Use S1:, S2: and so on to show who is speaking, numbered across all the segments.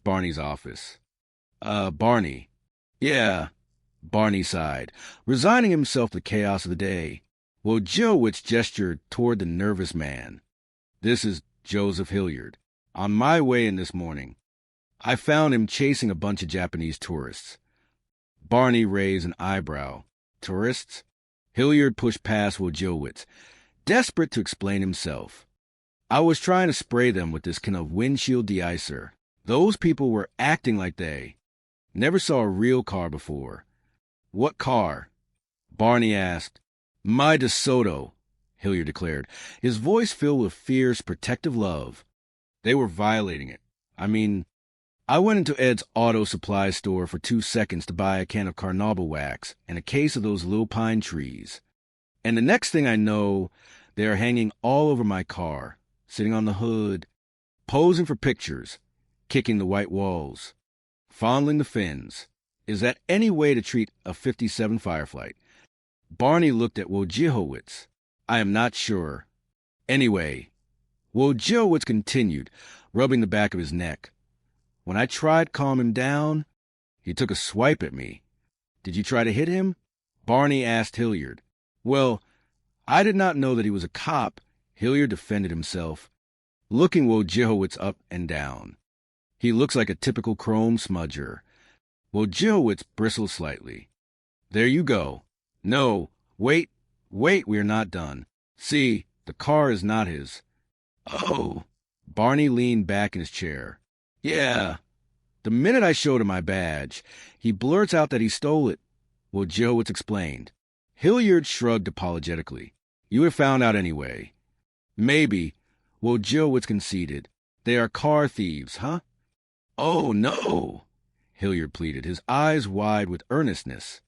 S1: approached Barney's office. Barney. Yeah, Barney sighed, resigning himself to the chaos of the day. Well, Jillowitz gestured toward the nervous man. This is Joseph Hilliard. On my way in this morning, I found him chasing a bunch of Japanese tourists. Barney raised an eyebrow. Tourists? Hilliard pushed past Jillowitz, desperate to explain himself. I was trying to spray them with this kind of windshield deicer. Those people were acting like they never saw a real car before. What car? Barney asked. My DeSoto, Hilliard declared, his voice filled with fierce, protective love. They were violating it. I went into Ed's auto supply store for 2 seconds to buy a can of carnauba wax and a case of those little pine trees. And the next thing I know, they are hanging all over my car, sitting on the hood, posing for pictures, kicking the white walls, fondling the fins. Is that any way to treat a 57 Fireflight? Barney looked at Wojciechowicz. I am not sure. Anyway, Wojciechowicz continued, rubbing the back of his neck. When I tried to calm him down, he took a swipe at me. Did you try to hit him? Barney asked Hilliard. Well, I did not know that he was a cop. Hilliard defended himself, looking Wojciechowicz up and down. He looks like a typical chrome smudger. Wojciechowicz bristled slightly. There you go. No, wait, we are not done. See, the car is not his. Oh. Barney leaned back in his chair. Yeah. The minute I showed him my badge, he blurts out that he stole it. Wojciechowicz explained. Hilliard shrugged apologetically. You would have found out anyway. Maybe. Wojciechowicz conceded. They are car thieves, huh? Oh, no, Hilliard pleaded, his eyes wide with earnestness.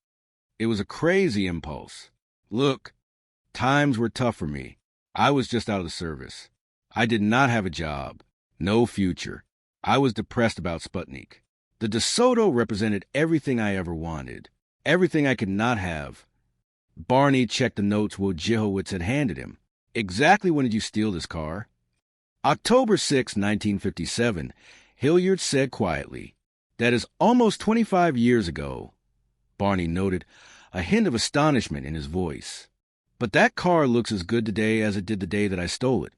S1: It was a crazy impulse. Look, times were tough for me. I was just out of the service. I did not have a job. No future. I was depressed about Sputnik. The DeSoto represented everything I ever wanted. Everything I could not have. Barney checked the notes Wojciechowicz had handed him. Exactly when did you steal this car? October 6, 1957, Hilliard said quietly. That is almost 25 years ago. Barney noted, a hint of astonishment in his voice. But that car looks as good today as it did the day that I stole it.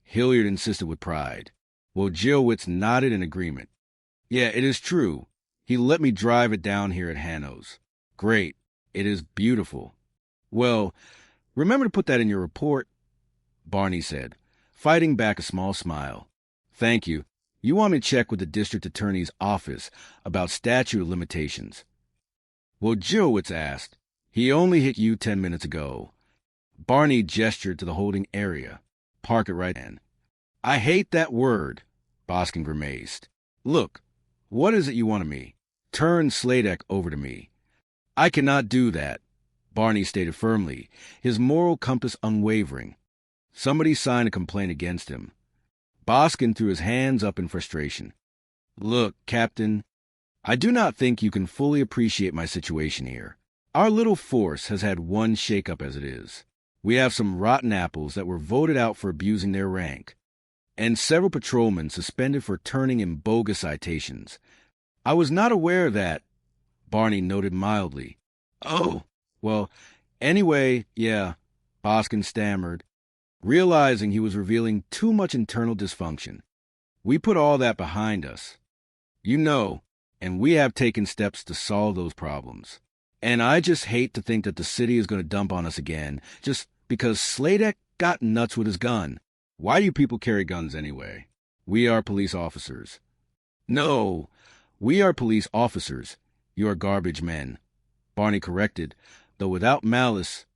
S1: Hilliard insisted with pride. Wojciechowicz nodded in agreement. Yeah, it is true. He let me drive it down here at Hanno's. Great. It is beautiful. Well, remember to put that in your report, Barney said, fighting back a small smile. Thank you. You want me to check with the district attorney's office about statute of limitations. Wojciechowicz asked. He only hit you 10 minutes ago. Barney gestured to the holding area. Park it right in. I hate that word, Boskin grimaced. Look, what is it you want of me? Turn Sladek over to me. I cannot do that, Barney stated firmly, his moral compass unwavering. Somebody signed a complaint against him. Boskin threw his hands up in frustration. Look, Captain, I do not think you can fully appreciate my situation here. Our little force has had one shakeup as it is. We have some rotten apples that were voted out for abusing their rank, and several patrolmen suspended for turning in bogus citations. I was not aware of that, Barney noted mildly. Oh, well, anyway, yeah, Boskin stammered, realizing he was revealing too much internal dysfunction. We put all that behind us. You know, and we have taken steps to solve those problems. And I just hate to think that the city is going to dump on us again, just because Sladek got nuts with his gun. Why do you people carry guns anyway? We are police officers. No, we are police officers. You are garbage men, Barney corrected, though without malice,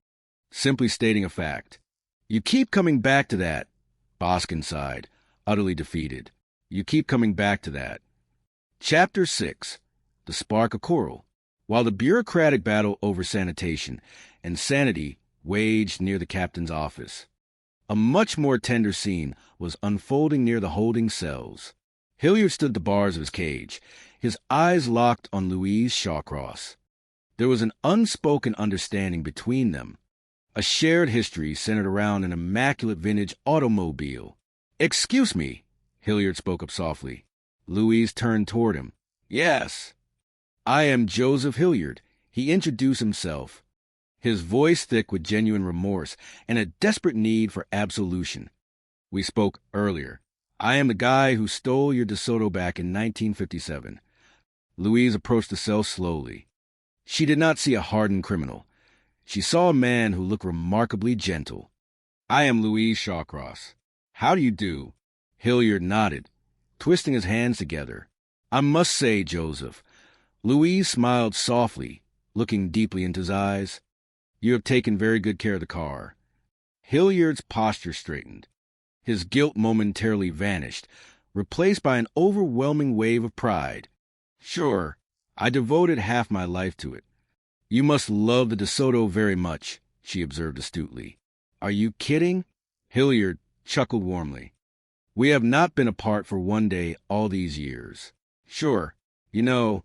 S1: simply stating a fact. You keep coming back to that, Boskin sighed, utterly defeated. You keep coming back to that. Chapter 6. The Spark of Coral. While the bureaucratic battle over sanitation and sanity waged near the captain's office, a much more tender scene was unfolding near the holding cells. Hilliard stood at the bars of his cage, his eyes locked on Louise Shawcross. There was an unspoken understanding between them, a shared history centered around an immaculate vintage automobile. Excuse me, Hilliard spoke up softly. Louise turned toward him. Yes, I am Joseph Hilliard. He introduced himself, his voice thick with genuine remorse and a desperate need for absolution. We spoke earlier. I am the guy who stole your DeSoto back in 1957. Louise approached the cell slowly. She did not see a hardened criminal. She saw a man who looked remarkably gentle. I am Louise Shawcross. How do you do? Hilliard nodded, twisting his hands together. I must say, Joseph. Louise smiled softly, looking deeply into his eyes. You have taken very good care of the car. Hilliard's posture straightened. His guilt momentarily vanished, replaced by an overwhelming wave of pride. Sure, I devoted half my life to it. You must love the DeSoto very much, she observed astutely. Are you kidding? Hilliard chuckled warmly. We have not been apart for one day all these years. Sure, you know,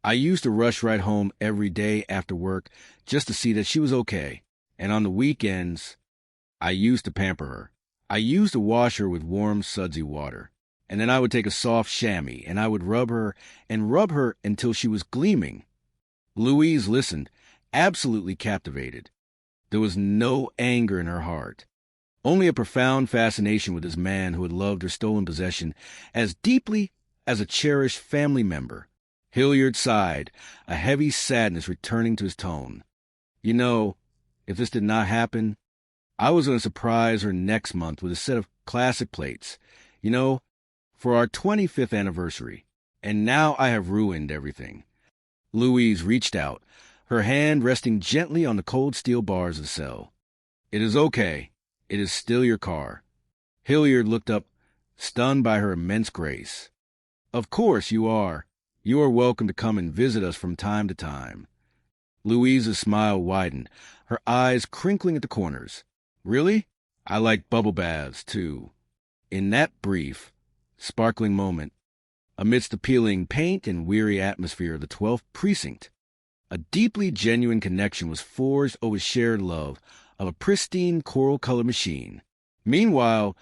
S1: I used to rush right home every day after work just to see that she was okay. And on the weekends, I used to pamper her. I used to wash her with warm, sudsy water. And then I would take a soft chamois, and I would rub her until she was gleaming. Louise listened, absolutely captivated. There was no anger in her heart, only a profound fascination with this man who had loved her stolen possession as deeply as a cherished family member. Hilliard sighed, a heavy sadness returning to his tone. You know, if this did not happen, I was going to surprise her next month with a set of classic plates, for our 25th anniversary. And now I have ruined everything. Louise reached out, her hand resting gently on the cold steel bars of the cell. It is okay. It is still your car. Hilliard looked up, stunned by her immense grace. Of course you are. You are welcome to come and visit us from time to time. Louise's smile widened, her eyes crinkling at the corners. Really? I like bubble baths, too. In that brief, sparkling moment, amidst the peeling paint and weary atmosphere of the 12th Precinct, a deeply genuine connection was forged over shared love of a pristine coral-colored machine. Meanwhile,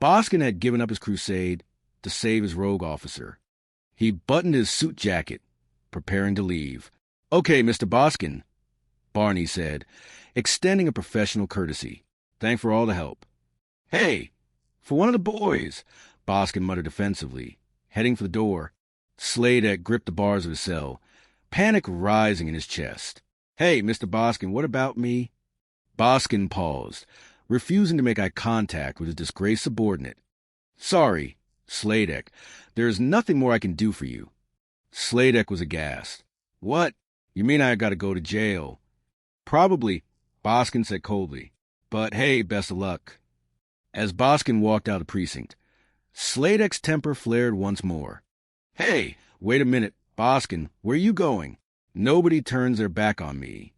S1: Boskin had given up his crusade to save his rogue officer. He buttoned his suit jacket, preparing to leave. Okay, Mr. Boskin, Barney said, extending a professional courtesy. Thanks for all the help. Hey, for one of the boys, Boskin muttered defensively, heading for the door. Sladek gripped the bars of his cell, panic rising in his chest. Hey, Mr. Boskin, what about me? Boskin paused, refusing to make eye contact with his disgraced subordinate. Sorry, Sladek, there is nothing more I can do for you. Sladek was aghast. What? You mean I gotta go to jail? Probably, Boskin said coldly. But hey, best of luck. As Boskin walked out of the precinct, Sladek's temper flared once more. Hey, wait a minute, Boskin, where are you going? Nobody turns their back on me.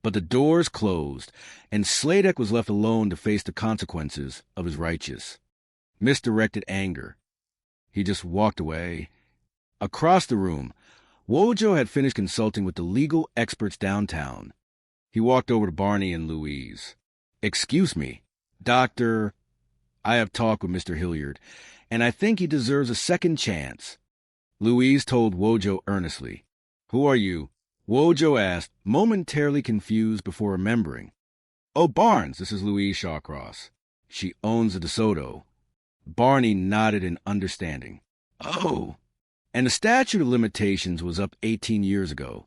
S1: But the doors closed, and Sladek was left alone to face the consequences of his righteous, misdirected anger. He just walked away. Across the room, Wojo had finished consulting with the legal experts downtown. He walked over to Barney and Louise. Excuse me, Doctor, I have talked with Mr. Hilliard, and I think he deserves a second chance. Louise told Wojo earnestly. Who are you? Wojo asked, momentarily confused before remembering. Oh, Barnes, this is Louise Shawcross. She owns the DeSoto. Barney nodded in understanding. Oh. And the statute of limitations was up 18 years ago,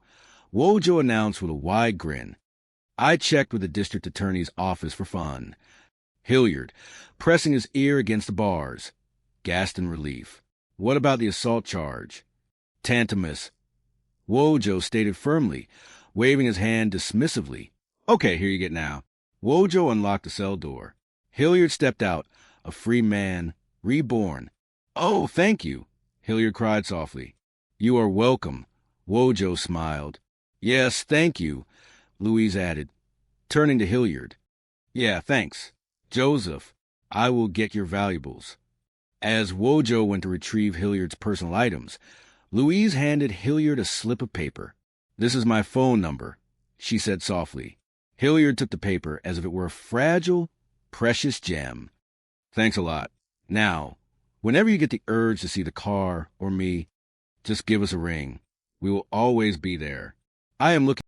S1: Wojo announced with a wide grin. I checked with the district attorney's office for fun. Hilliard, pressing his ear against the bars, gasped in relief. What about the assault charge? Tantamus. Wojo stated firmly, waving his hand dismissively. Okay, here you get now. Wojo unlocked the cell door. Hilliard stepped out, a free man, reborn. Oh, thank you, Hilliard cried softly. You are welcome, Wojo smiled. Yes, thank you, Louise added, turning to Hilliard. Yeah, thanks. Joseph, I will get your valuables. As Wojo went to retrieve Hilliard's personal items, Louise handed Hilliard a slip of paper. This is my phone number, she said softly. Hilliard took the paper as if it were a fragile, precious gem. Thanks a lot. Now, Whenever you get the urge to see the car or me, just give us a ring. We will always be there. I am looking